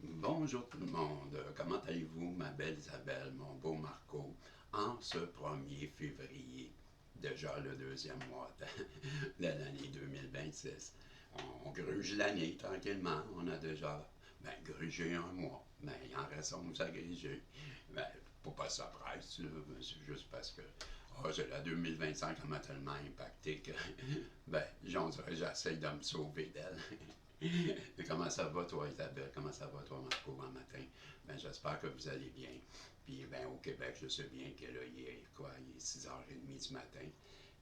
Bonjour tout le monde, comment allez-vous ma belle Isabelle, mon beau Marco, en ce 1er février, déjà le deuxième mois de l'année 2026. On gruge l'année tranquillement, on a déjà grugé un mois, mais il en reste 11 à gruger. Ben, pas ça presse, là, c'est juste parce que c'est la 2025 qui m'a tellement impacté que j'essaie de me sauver d'elle. Comment ça va, toi, Isabelle? Comment ça va, toi, Marco, un matin? Ben, j'espère que vous allez bien. Puis, ben, au Québec, je sais bien que là, il est quoi? Il est 6h30 du matin.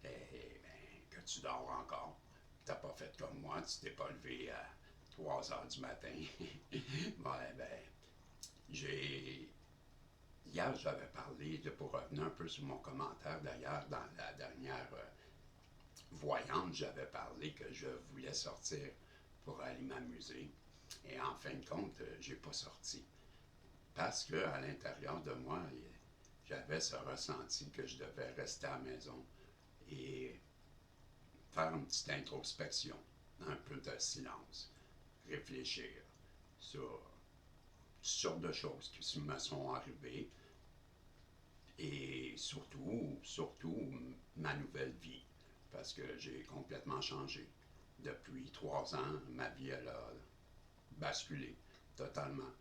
Et, ben, que tu dors encore. T'as pas fait comme moi, tu t'es pas levé à 3h du matin. Ouais, ben, j'ai. Hier, j'avais parlé, pour revenir un peu sur mon commentaire d'ailleurs, dans la dernière voyante, j'avais parlé que je voulais sortir pour aller m'amuser. Et en fin de compte, j'ai pas sorti. Parce que à l'intérieur de moi, j'avais ce ressenti que je devais rester à la maison et faire une petite introspection, un peu de silence, réfléchir sur toutes sortes de choses qui me sont arrivées et surtout ma nouvelle vie, parce que j'ai complètement changé. Depuis 3 ans, ma vie, elle a basculé totalement.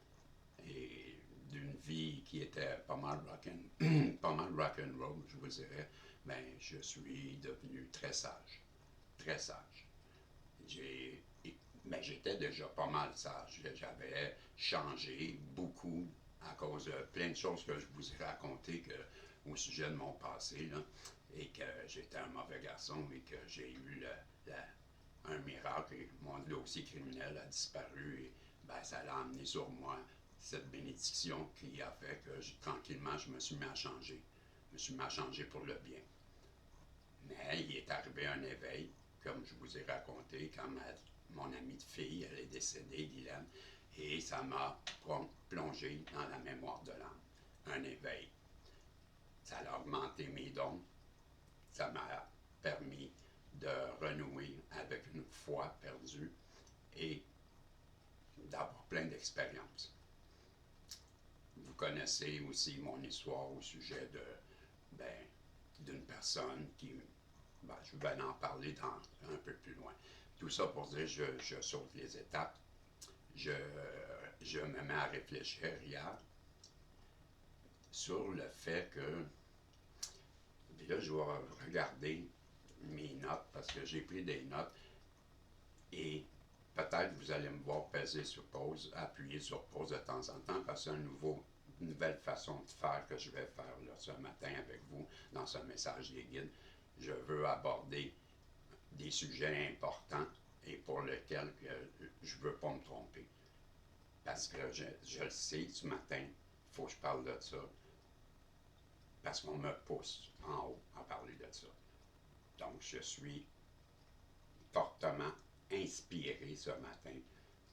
Et d'une vie qui était pas mal pas mal rock and roll, je vous dirais, ben, je suis devenu très sage. Très sage. J'ai, mais j'étais déjà pas mal sage. J'avais changé beaucoup à cause de plein de choses que je vous ai racontées au sujet de mon passé, là, et que j'étais un mauvais garçon et que j'ai eu un miracle et mon dossier criminel a disparu et ben, ça l'a amené sur moi cette bénédiction qui a fait que tranquillement je me suis mis à changer. Je me suis mis à changer pour le bien. Mais il est arrivé un éveil, comme je vous ai raconté, quand mon amie de fille, elle est décédée, Guylaine, et ça m'a plongé dans la mémoire de l'âme. Un éveil. Ça a augmenté mes dons, ça m'a permis de renouer avec une foi perdue et d'avoir plein d'expériences. Vous connaissez aussi mon histoire au sujet d'une personne qui, je vais en parler un peu plus loin. Tout ça pour dire, je saute les étapes. Je, je me mets à réfléchir hier sur le fait que, puis là, je vais regarder mes notes parce que j'ai pris des notes et peut-être vous allez me voir peser sur pause, appuyer sur pause de temps en temps parce que c'est une nouvelle façon de faire que je vais faire là, ce matin avec vous dans ce message des guides. Je veux aborder des sujets importants et pour lesquels je ne veux pas me tromper. Parce que je le sais, ce matin, il faut que je parle de ça. Parce qu'on me pousse en haut à parler de ça. Donc, je suis fortement inspiré ce matin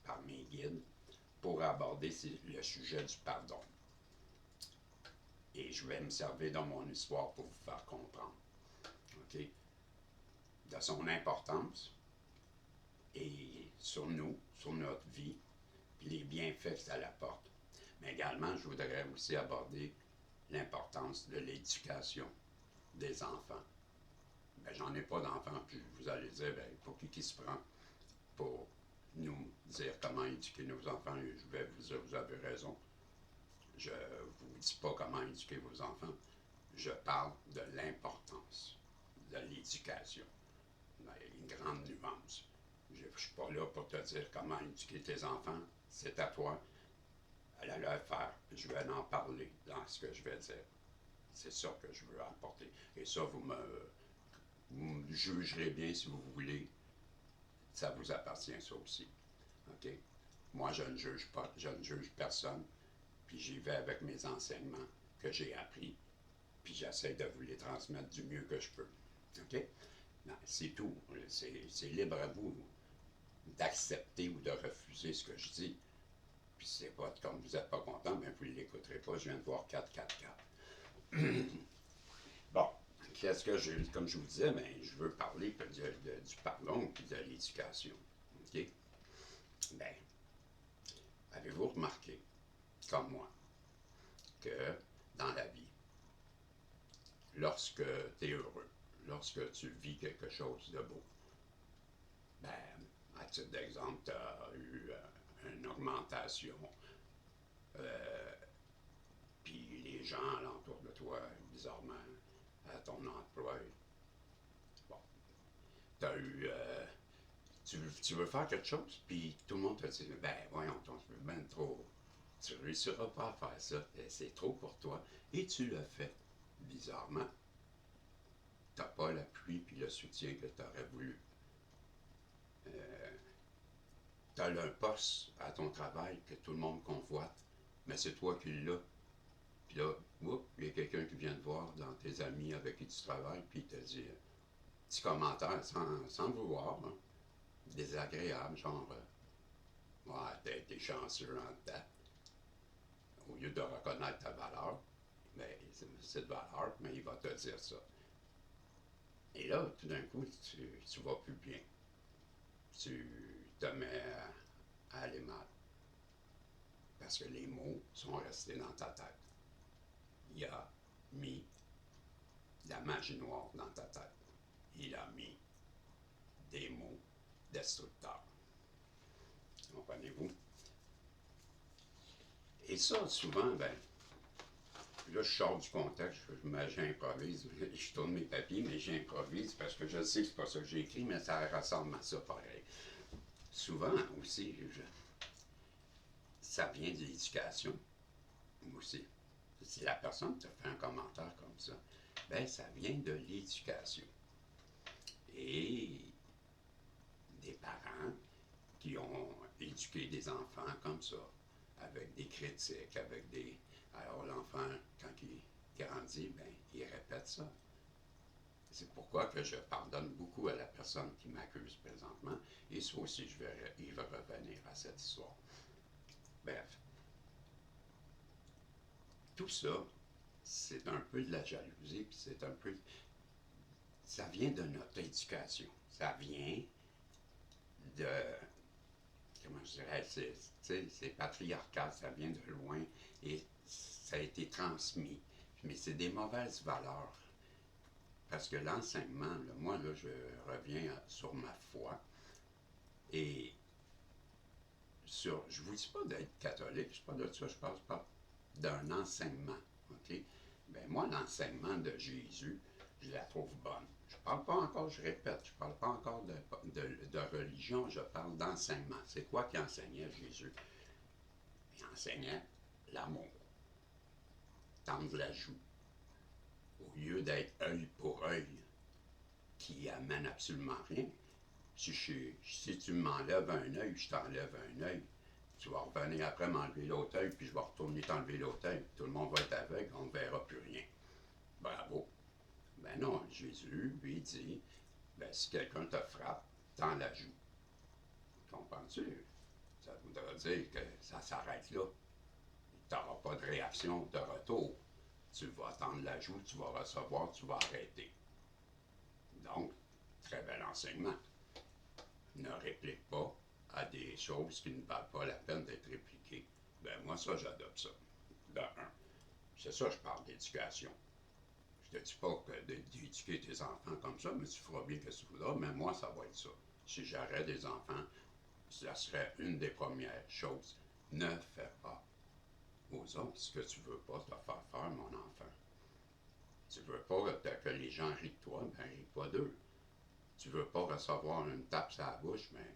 par mes guides pour aborder le sujet du pardon. Et je vais me servir dans mon histoire pour vous faire comprendre. OK? De son importance et sur nous, sur notre vie, puis les bienfaits que ça apporte. Mais également, je voudrais aussi aborder l'importance de l'éducation des enfants. Ben, j'en ai pas d'enfants, puis vous allez dire, ben, pour qui se prend pour nous dire comment éduquer nos enfants? Et je vais vous dire, vous avez raison. Je ne vous dis pas comment éduquer vos enfants. Je parle de l'importance de l'éducation. Il y a une grande nuance. Je ne suis pas là pour te dire comment éduquer tes enfants. C'est à toi. À le faire. Je vais en parler dans ce que je vais dire. C'est ça que je veux apporter. Et ça, vous me jugerez bien si vous voulez. Ça vous appartient, ça aussi. OK? Moi, je ne juge pas. Je ne juge personne. Puis j'y vais avec mes enseignements que j'ai appris. Puis j'essaie de vous les transmettre du mieux que je peux. OK? Non, c'est tout. C'est libre à vous d'accepter ou de refuser ce que je dis. Puis c'est pas comme vous n'êtes pas content, bien vous ne l'écouterez pas. Je viens de voir 444. Bon, qu'est-ce que comme je vous disais, ben, je veux parler du pardon et de l'éducation. OK? Ben, Avez-vous remarqué, comme moi, que dans la vie, lorsque tu es heureux, lorsque tu vis quelque chose de beau, ben, à titre d'exemple, tu as eu une augmentation, puis les gens alentour de toi, bizarrement, à ton emploi, bon, tu as eu. Tu veux faire quelque chose, puis tout le monde te dit, ben voyons, tu veux bien trop. Tu ne réussiras pas à faire ça, c'est trop pour toi. Et tu le fais. Bizarrement, tu n'as pas l'appui puis le soutien que tu aurais voulu. Tu as un poste à ton travail que tout le monde convoite, mais c'est toi qui l'as. Puis là, il y a quelqu'un qui vient te voir dans tes amis avec qui tu travailles, puis il te dit petit commentaire sans le vouloir, hein, désagréable, genre ouais, t'as été chanceux en dedans. Au lieu de reconnaître ta valeur, ben, c'est de valeur, mais il va te dire ça. Et là, tout d'un coup, tu vas plus bien. Tu te mets à aller mal. Parce que les mots sont restés dans ta tête. Il a mis de la magie noire dans ta tête. Il a mis des mots destructeurs. Comprenez-vous? Et ça, souvent, ben, là, je sors du contexte, j'improvise, je tourne mes papiers, mais j'improvise parce que je sais que c'est pas ça que j'ai écrit, mais ça ressemble à ça pareil. Souvent aussi, ça vient de l'éducation aussi. Si la personne te fait un commentaire comme ça, ben ça vient de l'éducation. Et des parents qui ont éduqué des enfants comme ça, avec des critiques, avec des... Alors l'enfant, quand il grandit, ben, il répète ça. C'est pourquoi que je pardonne beaucoup à la personne qui m'accuse présentement, et ça aussi, il va revenir à cette histoire. Bref, tout ça, c'est un peu de la jalousie, puis c'est un peu... Ça vient de notre éducation. Ça vient de... Comment je dirais? C'est patriarcal, ça vient de loin, et ça a été transmis. Mais c'est des mauvaises valeurs. Parce que l'enseignement, là, moi, là, je reviens sur ma foi. Et sur, je ne vous dis pas d'être catholique, je ne pas de ça, je parle pas d'un enseignement. OK? Ben moi, l'enseignement de Jésus, je la trouve bonne. Je ne parle pas encore, je répète, je ne parle pas encore de religion, je parle d'enseignement. C'est quoi qu'il enseignait Jésus? Il enseignait l'amour, tendre la joue, au lieu d'être œil pour œil, qui amène absolument rien. Si tu m'enlèves un œil, je t'enlève un œil. Tu vas revenir après m'enlever l'autre œil, puis je vais retourner t'enlever l'autre œil. Tout le monde va être aveugle, on ne verra plus rien. Bravo. Ben non, Jésus, lui, dit, ben, si quelqu'un te frappe, tends la joue. Comprends-tu? Ça voudra dire que ça s'arrête là. Tu n'auras pas de réaction de retour. Tu vas tendre la joue, tu vas recevoir, tu vas arrêter. Donc, très bel enseignement. Ne réplique pas à des choses qui ne valent pas la peine d'être répliquées. Ben moi, ça, j'adopte ça. De un. C'est ça, je parle d'éducation. Je te dis pas d'éduquer tes enfants comme ça, mais tu feras bien ce que tu voudras, mais moi, ça va être ça. Si j'aurais des enfants, ça serait une des premières choses. Ne fais pas aux autres ce que tu veux pas te faire faire, mon enfant. Tu veux pas que les gens rient de toi, ben ris pas d'eux. Tu veux pas recevoir une tape sur la bouche, mais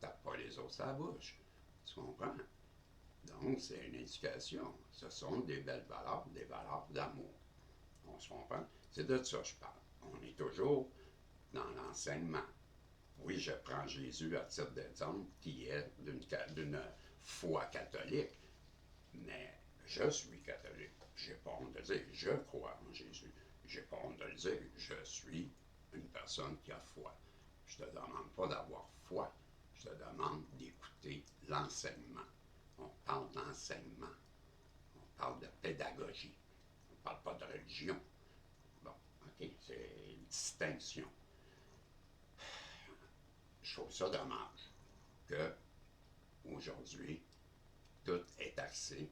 tape pas les autres sur la bouche. Tu comprends? Donc, c'est une éducation. Ce sont des belles valeurs, des valeurs d'amour. On se comprend? C'est de ça que je parle. On est toujours dans l'enseignement. Oui, je prends Jésus à titre d'exemple, qui est d'une foi catholique, mais je suis catholique. J'ai pas honte de dire je crois en Jésus. J'ai pas honte de le dire, je suis une personne qui a foi. Je te demande pas d'avoir foi, je te demande d'écouter l'enseignement. On parle d'enseignement, on parle de pédagogie, on ne parle pas de religion. Bon, ok, c'est une distinction. Je trouve ça dommage que aujourd'hui, tout bouleversé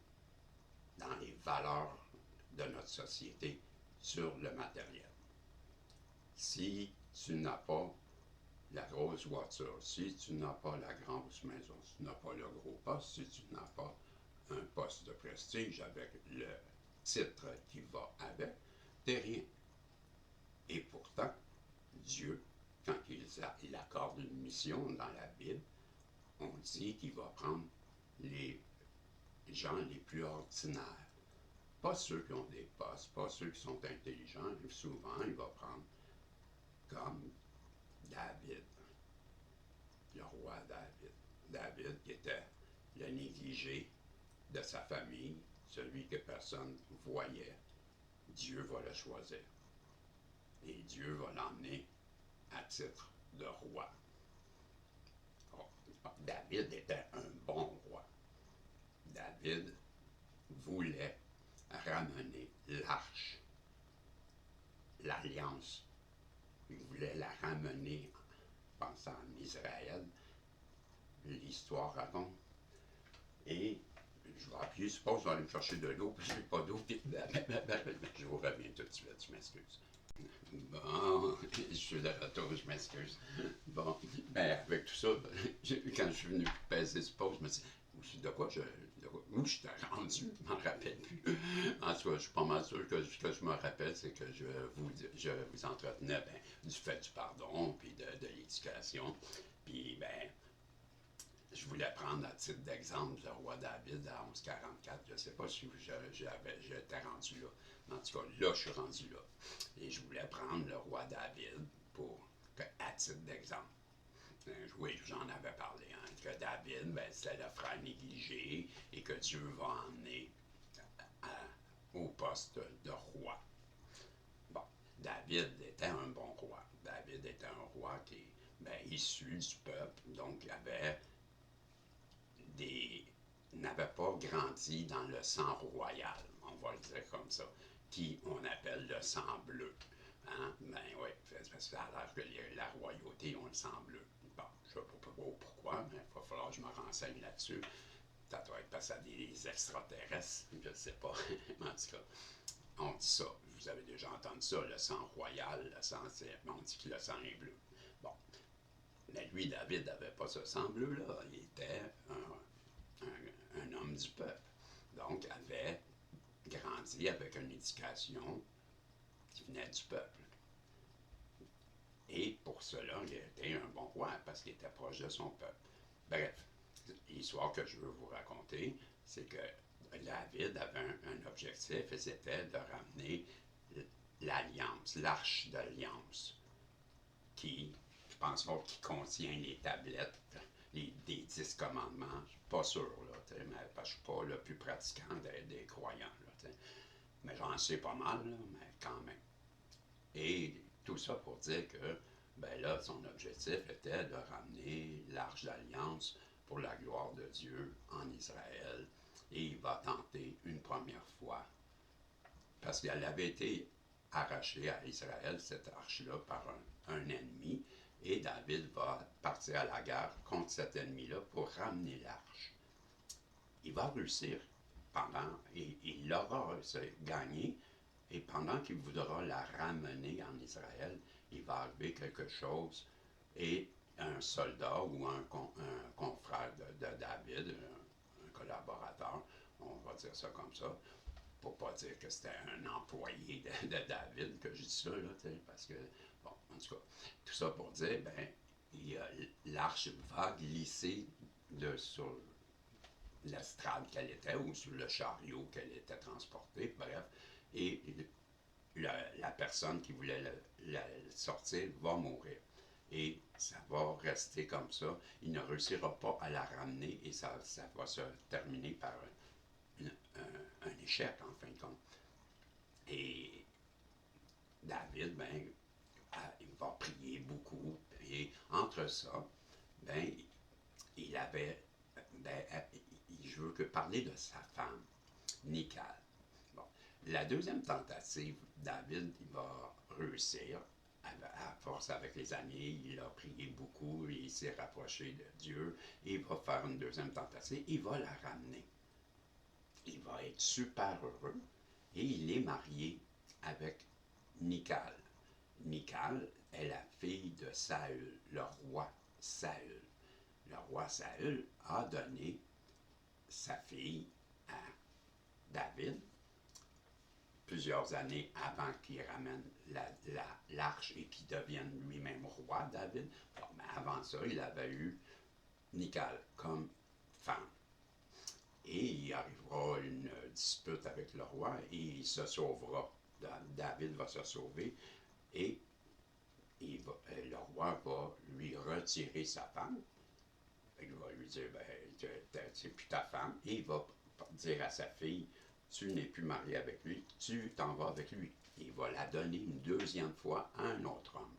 dans les valeurs de notre société sur le matériel. Si tu n'as pas la grosse voiture, si tu n'as pas la grosse maison, si tu n'as pas le gros poste, si tu n'as pas un poste de prestige avec le titre qui va avec, t'es rien. Et pourtant, Dieu, quand il accorde une mission dans la Bible, on dit qu'il va prendre les gens les plus ordinaires. Pas ceux qui ont des postes, pas ceux qui sont intelligents. Souvent, il va prendre comme David, le roi David. David qui était le négligé de sa famille, celui que personne ne voyait. Dieu va le choisir. Et Dieu va l'emmener à titre de roi. Oh, David était un bon roi. David voulait ramener l'arche, l'alliance. Il voulait la ramener, pensant en Israël. L'histoire raconte. Et je vais appuyer, suppose, je vais aller me chercher de l'eau, parce que je n'ai pas d'eau. Je vous reviens tout de suite, je m'excuse. Bon, je suis de retour, je m'excuse. Bon, ben avec tout ça, quand je suis venu peser ce poste, je me suis dit, de quoi où je t'ai rendu, je m'en rappelle plus. En tout cas, je suis pas mal sûr que ce que je me rappelle, c'est que je vous entretenais du fait du pardon, puis de l'éducation. Puis, ben, je voulais prendre à titre d'exemple le roi David à 1144. Je ne sais pas si j'étais rendu là. En tout cas, là, je suis rendu là. Et je voulais prendre le roi David à titre d'exemple. Oui, j'en avais parlé. Hein, que David, ben, c'était le frère négligé et que Dieu va emmener au poste de roi. Bon, David était un bon roi. David était un roi qui issu du peuple, donc il avait n'avait pas grandi dans le sang royal, on va le dire comme ça, qui on appelle le sang bleu. Hein? Ben oui, parce que ça a l'air que la royauté ont le sang bleu. Bon, je ne sais pas pourquoi, mais il va falloir que je me renseigne là-dessus. Ça doit être parce que ça des extraterrestres, je ne sais pas. En tout cas, on dit ça. Vous avez déjà entendu ça, le sang royal, le sang, on dit que le sang est bleu. Bon. Mais lui, David n'avait pas ce sang bleu-là. Il était un homme du peuple. Donc, avait grandi avec une éducation qui venait du peuple. Et pour cela, il était un bon roi parce qu'il était proche de son peuple. Bref, l'histoire que je veux vous raconter, c'est que David avait un objectif et c'était de ramener l'alliance, l'arche d'alliance, qui, je pense pas, qui contient les tablettes des 10 commandements. Je suis pas sûr, là, mais, parce que je suis pas le plus pratiquant des croyants. Là, mais j'en sais pas mal, là, mais quand même. Et tout ça pour dire que, ben là, son objectif était de ramener l'arche d'alliance pour la gloire de Dieu en Israël. Et il va tenter une première fois, parce qu'elle avait été arrachée à Israël, cette arche-là, par un ennemi, et David va partir à la guerre contre cet ennemi-là pour ramener l'arche. Il va réussir et il l'aura gagné, et pendant qu'il voudra la ramener en Israël, il va arriver quelque chose, et un soldat ou un confrère de David, un collaborateur, on va dire ça comme ça, pour pas dire que c'était un employé de David que je dis ça, là, parce que, bon, en tout cas, tout ça pour dire, l'arche va glisser sur l'estrade qu'elle était ou sur le chariot qu'elle était transportée, bref, et la personne qui voulait la sortir va mourir. Et ça va rester comme ça. Il ne réussira pas à la ramener et ça va se terminer par un échec, en fin de compte. Et David, il va prier beaucoup. Et entre ça, il avait, je veux que parler de sa femme, Michal. Bon. La deuxième tentative, David, il va réussir. À force avec les années, il a prié beaucoup, il s'est rapproché de Dieu, et il va faire une deuxième tentative, il va la ramener. il va être super heureux et il est marié avec Nical. Nical est la fille de Saül, le roi Saül. Le roi Saül a donné sa fille à David plusieurs années avant qu'il ramène l'arche et qu'il devienne lui-même roi, David. Bon, mais avant ça, il avait eu Nical comme femme. Et il arrivera une dispute avec le roi et il se sauvera. David va se sauver et le roi va lui retirer sa femme. Il va lui dire, c'est plus ta femme. Et il va dire à sa fille, tu n'es plus marié avec lui, tu t'en vas avec lui. Il va la donner une deuxième fois à un autre homme.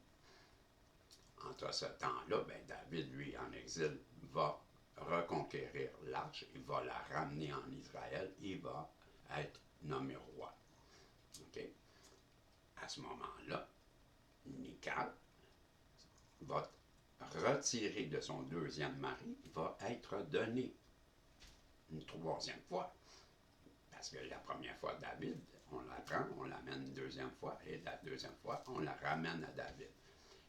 Entre ce temps-là, David, lui, en exil, va reconquérir l'arche, il va la ramener en Israël, il va être nommé roi. Okay? À ce moment-là, Nical va retirer de son deuxième mari, va être donné une troisième fois. Parce que la première fois, David, on la prend, on l'amène une deuxième fois, et la deuxième fois, on la ramène à David.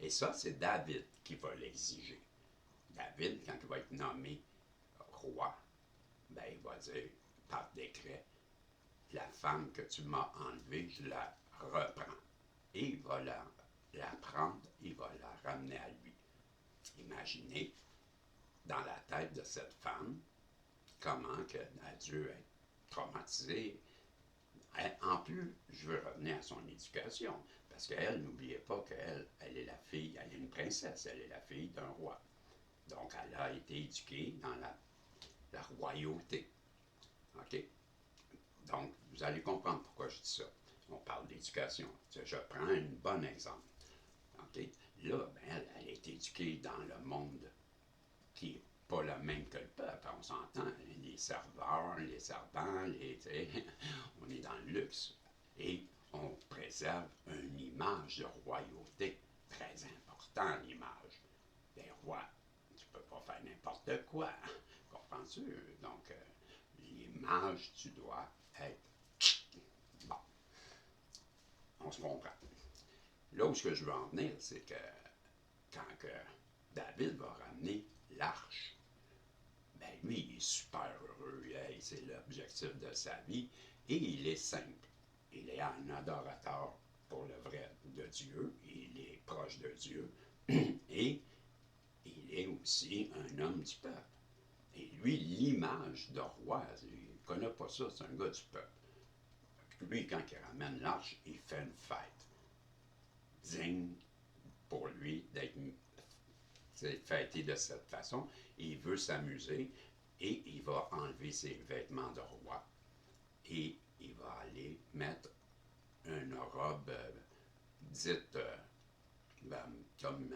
Et ça, c'est David qui va l'exiger. David, quand il va être nommé roi, il va dire par décret, la femme que tu m'as enlevée, je la reprends. Et il va la prendre, il va la ramener à lui. Imaginez, dans la tête de cette femme, comment qu'elle a dû être traumatisée. En plus, je veux revenir à son éducation, parce qu'elle, n'oubliez pas qu'elle est la fille, elle est une princesse, elle est la fille d'un roi. Donc, elle a été éduquée dans la royauté. OK? Donc, vous allez comprendre pourquoi je dis ça. On parle d'éducation. Je prends un bon exemple. OK? Là, elle a été éduquée dans le monde qui n'est pas le même que le peuple. On s'entend, les serveurs, les servants, on est dans le luxe. Et on préserve une image de royauté. Très important, l'image. Les rois, tu peux pas faire n'importe quoi. Comprends-tu? Donc, l'image, tu dois être bon. On se comprend. Là où ce que je veux en venir, c'est que quand que David va ramener l'arche, lui, il est super heureux. C'est l'objectif de sa vie. Et il est simple. Il est un adorateur pour le vrai de Dieu. Il est proche de Dieu. Et il est aussi un homme du peuple. Et lui, l'image de roi, il ne connaît pas ça, c'est un gars du peuple. Lui, quand il ramène l'arche, il fait une fête. Digne pour lui d'être fêté de cette façon. Il veut s'amuser et il va enlever ses vêtements de roi. Et il va aller mettre une robe dite comme,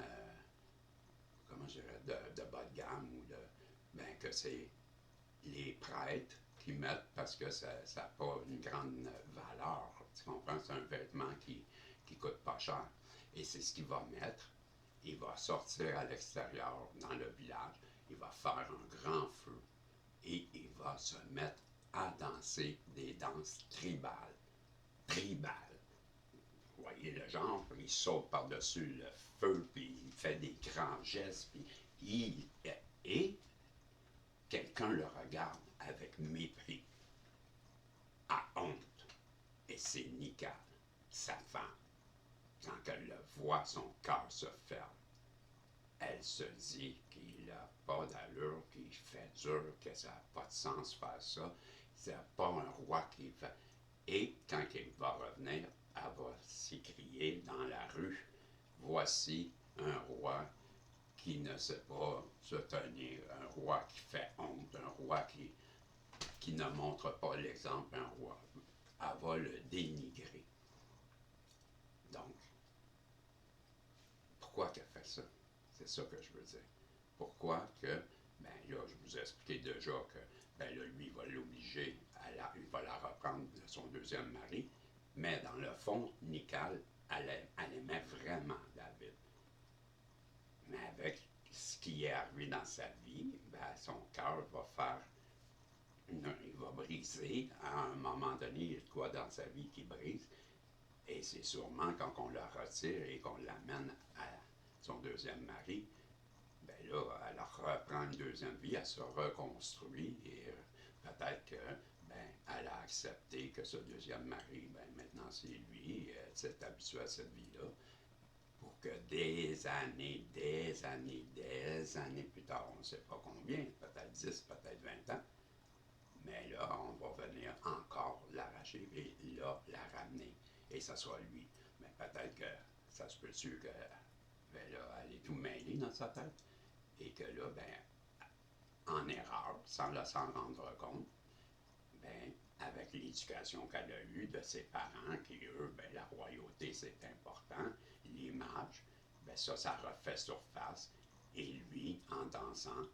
comment je dirais, de bas de gamme ou que c'est les prêtres qui mettent parce que ça n'a pas une grande valeur. Tu comprends? C'est un vêtement qui coûte pas cher. Et c'est ce qu'il va mettre. Il va sortir à l'extérieur, dans le village. Il va faire un grand feu. Et il va se mettre à danser des danses tribales. Tribales. Vous voyez le genre? Il saute par-dessus le feu, puis il fait des grands gestes, puis et quelqu'un le regarde avec mépris, à honte. Et c'est Nical, sa femme. Quand elle le voit, son cœur se ferme. Elle se dit qu'il n'a pas d'allure, qu'il fait dur, que ça n'a pas de sens faire ça. C'est pas un roi qui fait. Et quand il va revenir, elle va s'écrier dans la rue, voici un roi qui ne sait pas se tenir, un roi qui fait honte, un roi qui ne montre pas l'exemple, un roi. Elle va le dénigrer. Donc, pourquoi qu'elle fait ça? C'est ça que je veux dire. Pourquoi que, là, je vous ai expliqué déjà que, lui, il va l'obliger, il va la reprendre de son deuxième mari, mais dans le fond, Nical, elle aimait vraiment David. Mais avec ce qui est arrivé dans sa vie, son cœur va faire, il va briser brisé. À un moment donné, il y a de quoi dans sa vie qui brise. Et c'est sûrement quand on la retire et qu'on l'amène à son deuxième mari, ben là, elle reprend une deuxième vie, elle se reconstruit et peut-être que ben, elle a accepté que ce deuxième mari, ben maintenant c'est lui, elle s'est habituée à cette vie-là, pour que des années plus tard, on ne sait pas combien, peut-être 10, peut-être 20 ans, mais là, on va venir encore l'arracher et là, la ramener. Et ça sera lui. Mais peut-être que ça se peut-tu que ben là, elle est tout mêlée dans sa tête et que là, ben, en erreur, sans s'en rendre compte, ben, avec l'éducation qu'elle a eue de ses parents, qui eux, ben, la royauté c'est important, l'image, ben ça refait surface. Et lui, en dansant,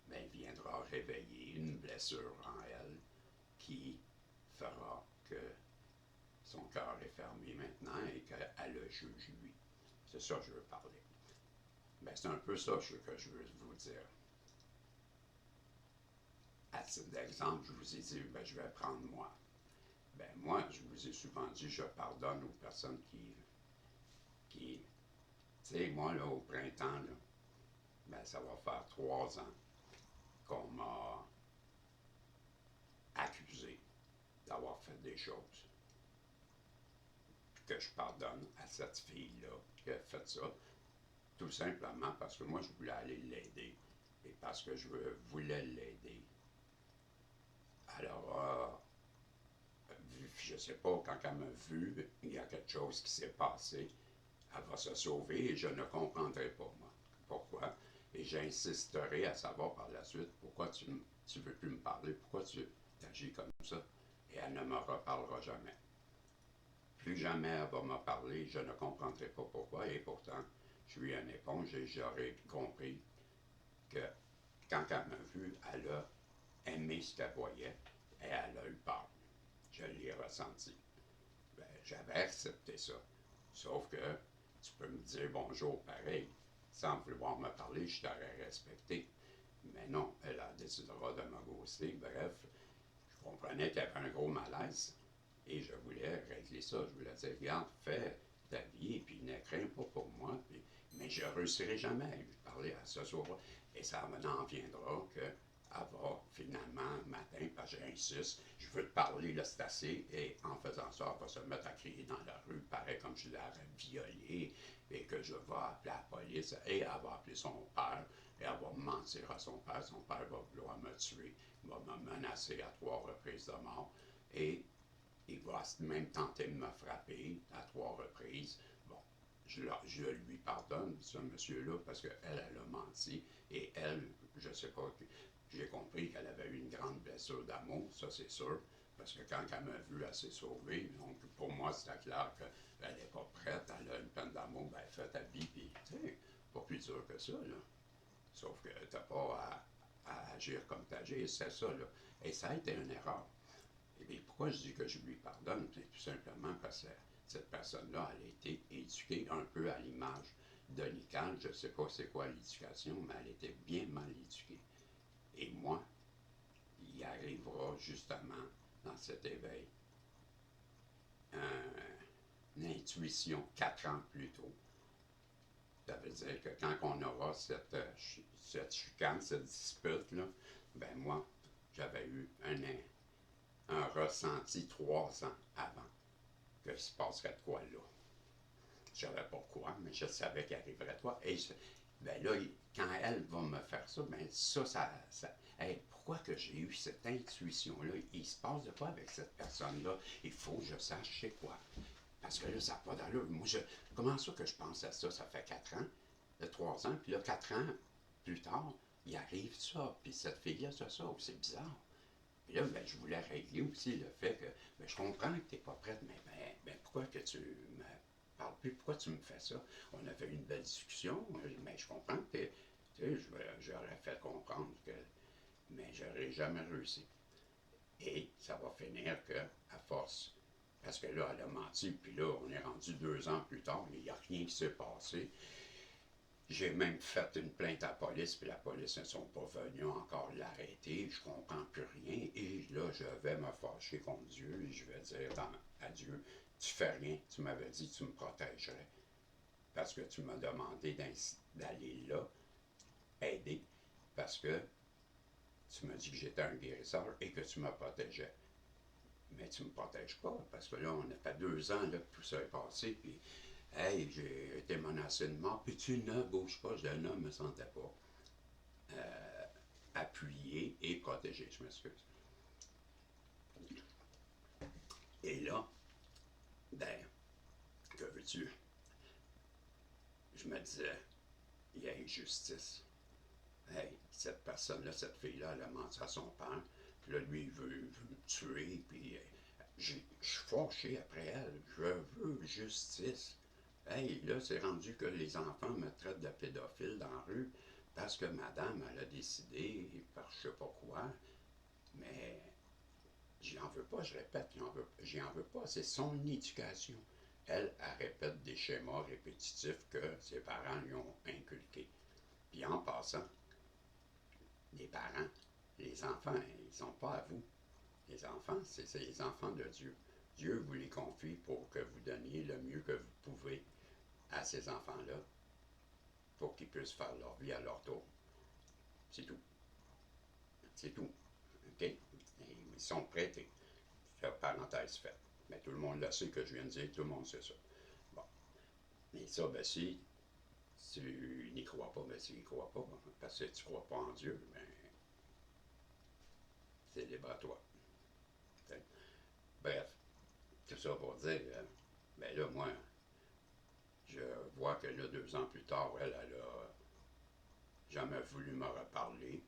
ben, viendra réveiller une blessure en elle qui fera que son cœur est fermé maintenant et qu'elle le juge lui. C'est ça que je veux parler. Ben, c'est un peu ça que je veux vous dire. À titre d'exemple, je vous ai dit, ben, je vais prendre moi. Ben, moi, je vous ai souvent dit, je pardonne aux personnes qui tu sais, moi, là, au printemps, là, ben, ça va faire 3 ans qu'on m'a accusé d'avoir fait des choses. Puis que je pardonne à cette fille-là qui a fait ça, tout simplement parce que moi, je voulais aller l'aider et parce que je voulais l'aider. Alors, je ne sais pas, quand elle m'a vu, il y a quelque chose qui s'est passé. Elle va se sauver et je ne comprendrai pas, moi, pourquoi. Et j'insisterai à savoir par la suite pourquoi tu ne veux plus me parler, pourquoi tu agis comme ça. Et elle ne me reparlera jamais. Plus jamais elle va me parler, je ne comprendrai pas pourquoi. Et pourtant, je suis une éponge et j'aurais compris que quand elle m'a vu, elle a aimé ce qu'elle voyait et elle a eu peur. Je l'ai ressenti. Ben, j'avais accepté ça. Sauf que tu peux me dire bonjour pareil, sans vouloir me parler, je t'aurais respecté. Mais non, elle a décidé de me ghoster. Bref, je comprenais qu'il y avait un gros malaise et je voulais régler ça. Je voulais dire, regarde, fais ta vie et puis ne crains pas pour moi. Puis, mais je ne réussirai jamais à lui parler à ce soir. Et ça n'en viendra que elle va finalement, matin, parce que j'insiste, je veux te parler, là, c'est assez, et en faisant ça, elle va se mettre à crier dans la rue, pareil comme je l'aurais violée, et que je vais appeler la police, et elle va appeler son père, et elle va mentir à son père va vouloir me tuer, il va me menacer à 3 reprises de mort, et il va même tenter de me frapper à 3 reprises. Bon, je lui pardonne, ce monsieur-là, parce qu'elle, elle a menti, et elle, je ne sais pas, j'ai compris qu'elle avait eu une grande blessure d'amour, ça c'est sûr, parce que quand elle m'a vu, elle s'est sauvée. Donc pour moi, c'était clair qu'elle n'est pas prête, elle a une peine d'amour, ben fais ta vie, puis tu sais, pas plus dur que ça, là. Sauf que tu n'as pas à agir comme tu agis, c'est ça, là. Et ça a été une erreur. Et bien, pourquoi je dis que je lui pardonne? C'est tout simplement parce que cette personne-là, elle a été éduquée un peu à l'image de Nicole. Je ne sais pas c'est quoi l'éducation, mais elle était bien mal éduquée. Et moi, il arrivera justement dans cet éveil une intuition 4 ans plus tôt. Ça veut dire que quand on aura cette chicane, cette dispute-là, ben moi, j'avais eu un ressenti 3 ans avant que se passerait de quoi là. Je ne savais pas quoi, mais je savais qu'il arriverait de quoi. Et ben là, quand elle va me faire ça, ben ça hey, pourquoi que j'ai eu cette intuition-là? Il se passe de quoi avec cette personne-là? Il faut que je sache c'est quoi. Parce que là, ça n'a pas d'allure. Moi, comment ça que je pense à ça? Ça fait 4 ans, 3 ans, puis là, 4 ans plus tard, il arrive ça. Puis cette fille-là, ça, c'est bizarre. Puis là, ben, je voulais régler aussi le fait que ben, je comprends que tu n'es pas prête, mais ben, pourquoi que tu me parles plus? Pourquoi tu me fais ça? On avait eu une belle discussion, mais je comprends que tu sais, j'aurais fait comprendre que. Mais j'aurais jamais réussi. Et ça va finir que, à force, parce que là, elle a menti, puis là, on est rendu 2 ans plus tard, mais il n'y a rien qui s'est passé. J'ai même fait une plainte à la police, puis la police ne sont pas venus encore l'arrêter. Je comprends plus rien. Et là, là, je vais me fâcher contre Dieu et je vais dire à Dieu, tu fais rien, tu m'avais dit que tu me protégerais. Parce que tu m'as demandé d'aller là, aider, parce que tu m'as dit que j'étais un guérisseur et que tu me protégeais. Mais tu ne me protèges pas, parce que là, on a fait 2 ans là, que tout ça est passé, puis hey, j'ai été menacé de mort, puis tu ne bouges pas, je ne me sentais pas appuyé et protégé, je m'excuse. Et là, ben, que veux-tu? Je me disais, il y a injustice. Hey, cette personne-là, cette fille-là, elle a menti à son père, puis là, lui, il veut me tuer, puis je suis fâché après elle. Je veux justice. Hey, là, c'est rendu que les enfants me traitent de pédophile dans la rue parce que madame, elle a décidé, par je sais pas quoi, mais j'y en veux pas, je répète, j'y en veux pas, c'est son éducation. Elle répète des schémas répétitifs que ses parents lui ont inculqués. Puis en passant, les parents, les enfants, ils ne sont pas à vous. Les enfants, c'est les enfants de Dieu. Dieu vous les confie pour que vous donniez le mieux que vous pouvez à ces enfants-là pour qu'ils puissent faire leur vie à leur tour. C'est tout. C'est tout. OK? Et ils sont prêtés. Parenthèse faite. Mais tout le monde le sait que je viens de dire, tout le monde sait ça. Bon. Mais ça, ben si tu n'y crois pas, ben tu n'y crois pas, parce que tu ne crois pas en Dieu, ben c'est libre à toi. Bref, tout ça pour dire, ben là, moi, je vois que là, 2 ans plus tard, elle a jamais voulu me reparler.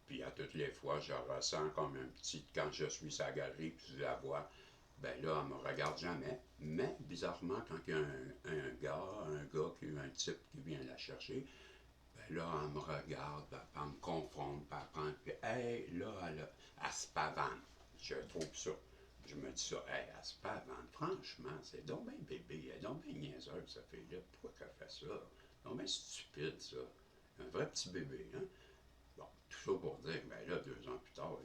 Puis à toutes les fois, je ressens comme un petit, quand je suis sa galerie, puis je la vois, ben là, elle me regarde jamais. Mais bizarrement, quand il y a un gars, un type qui vient la chercher, ben là, elle me regarde, puis elle me confronte, puis elle prend, puis hey, là, elle se pavane. Je trouve ça. Je me dis ça, hey, elle se pavane. Franchement, c'est donc bien bébé, elle est donc bien niaiseuse, cette fille-là. Pourquoi qu'elle fait ça? Donc bien stupide, ça. Un vrai petit bébé, hein? Bon, tout ça pour dire, ben là, 2 ans plus tard,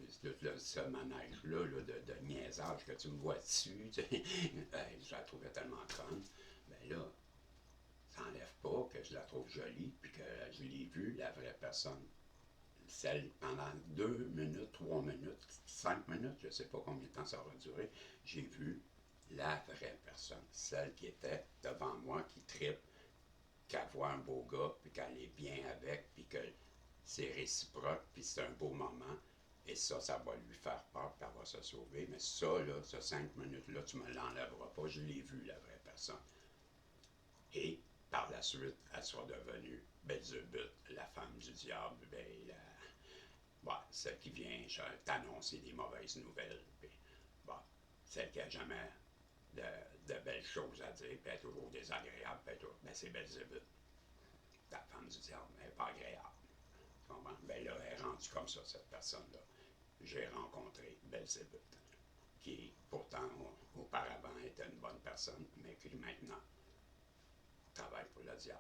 ce manège-là de niaisage que tu me vois dessus, je la trouvais tellement conne. Ben là, ça n'enlève pas que je la trouve jolie, puis que je l'ai vue, la vraie personne. Celle, pendant 2 minutes, 3 minutes, 5 minutes, je ne sais pas combien de temps ça va durer, j'ai vu la vraie personne. Celle qui était devant moi, qui tripe, qu'elle voit un beau gars, puis qu'elle est bien avec, puis que c'est réciproque, puis c'est un beau moment. Et ça va lui faire peur, puis elle va se sauver. Mais ça, là, ce 5 minutes-là, tu me l'enlèveras pas. Je l'ai vu, la vraie personne. Et par la suite, elle soit devenue Belzébuth, la femme du diable, celle qui vient t'annoncer des mauvaises nouvelles. Puis, celle qui n'a jamais de belles choses à dire, puis elle est toujours désagréable, c'est Belzébuth. La femme du diable, elle n'est pas agréable. Ben là, elle est rendue comme ça, cette personne-là. J'ai rencontré Belzébuth, qui pourtant, auparavant, était une bonne personne, mais qui maintenant travaille pour le diable.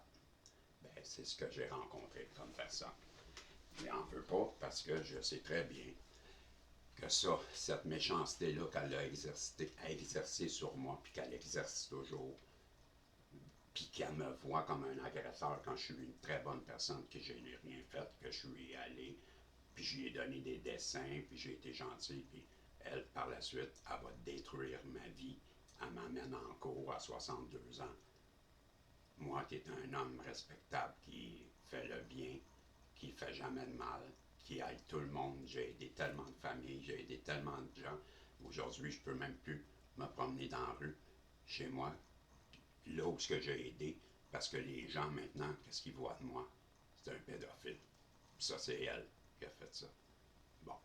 Ben, c'est ce que j'ai rencontré comme personne. Mais on ne veut pas parce que je sais très bien que ça, cette méchanceté-là qu'elle a exercée sur moi, puis qu'elle exerce toujours, puis qu'elle me voit comme un agresseur quand je suis une très bonne personne, que je n'ai rien fait, que je suis allé, puis je lui ai donné des dessins, puis j'ai été gentil, puis elle, par la suite, elle va détruire ma vie. Elle m'amène en cours à 62 ans. Moi qui est un homme respectable, qui fait le bien, qui fait jamais de mal, qui aide tout le monde. J'ai aidé tellement de familles, j'ai aidé tellement de gens. Aujourd'hui, je peux même plus me promener dans la rue, chez moi, là où j'ai aidé, parce que les gens maintenant, qu'est-ce qu'ils voient de moi? C'est un pédophile. Puis ça, c'est elle qui a fait ça. Bon,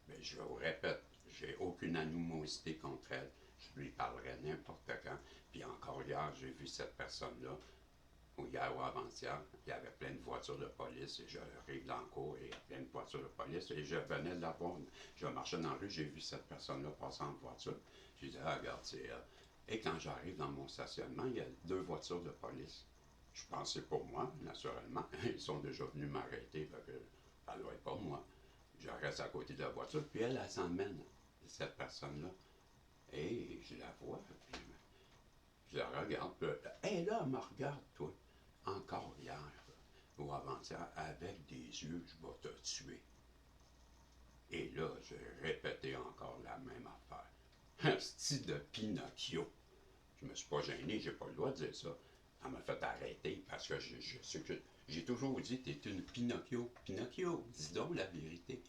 mais je vous répète, j'ai aucune animosité contre elle. Je lui parlerai n'importe quand. Puis encore hier, j'ai vu cette personne-là, ou hier ou avant-hier, il y avait plein de voitures de police, et j'arrive dans le cours, et il y a plein de voitures de police, et je venais de la voir. Je marchais dans la rue, j'ai vu cette personne-là passer en voiture. J'ai dit, ah, regarde, c'est elle. Et quand j'arrive dans mon stationnement, il y a 2 voitures de police. Je pensais pour moi, naturellement. Ils sont déjà venus m'arrêter, fait que ça doit être pas moi. Je reste à côté de la voiture, puis elle s'emmène. cette personne-là. Et je la vois, puis je la regarde, puis hey, là, elle me regarde, toi, encore hier, ou avant-hier, avec des yeux, je vais te tuer. Et là, j'ai répété encore la même affaire. Un style de Pinocchio. Je me suis pas gêné, j'ai pas le droit de dire ça. Elle m'a fait arrêter parce que je sais que j'ai toujours dit, t'es une Pinocchio. Pinocchio, dis donc la vérité.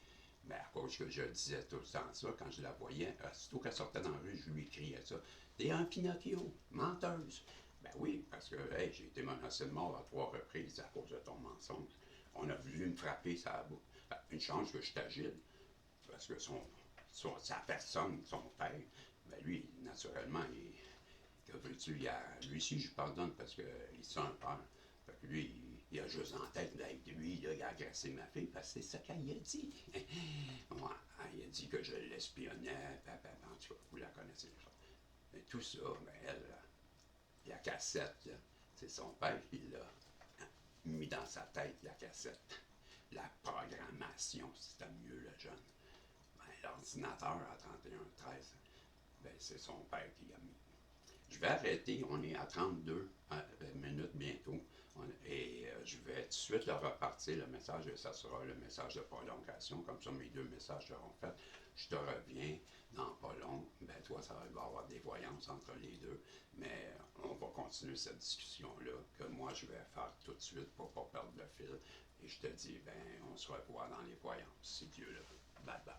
Mais à cause que je disais tout le temps ça, quand je la voyais, aussitôt qu'elle sortait dans la rue, je lui criais ça. T'es un Pinocchio, menteuse. Ben oui, parce que hey, j'ai été menacé de mort à 3 reprises à cause de ton mensonge. On a voulu me frapper, ça a une chance que je t'agile. Parce que sa personne, son père, ben lui, naturellement, que veux-tu, lui aussi, je pardonne parce qu'il sent un peur. Fait que lui, il a juste en tête d'être lui, là, il a agressé ma fille parce que c'est ça qu'elle a dit. Ouais, il a dit que je l'espionnais, en tout cas, vous la connaissez déjà. Mais tout ça, ben elle, la cassette, là, c'est son père qui l'a mis dans sa tête, la cassette. La programmation, c'était mieux le jeune. Ben, l'ordinateur à 31-13, ben, c'est son père qui l'a mis. Je vais arrêter, on est à 32 minutes bientôt. Et je vais tout de suite le repartir, le message, et ça sera le message de prolongation. Comme ça, mes 2 messages seront faits. Je te reviens dans pas long. Ben, toi, ça va y avoir des voyances entre les deux. Mais on va continuer cette discussion-là, que moi, je vais faire tout de suite pour ne pas perdre le fil. Et je te dis, ben, on se revoit dans les voyances, si Dieu le veut. Bye bye.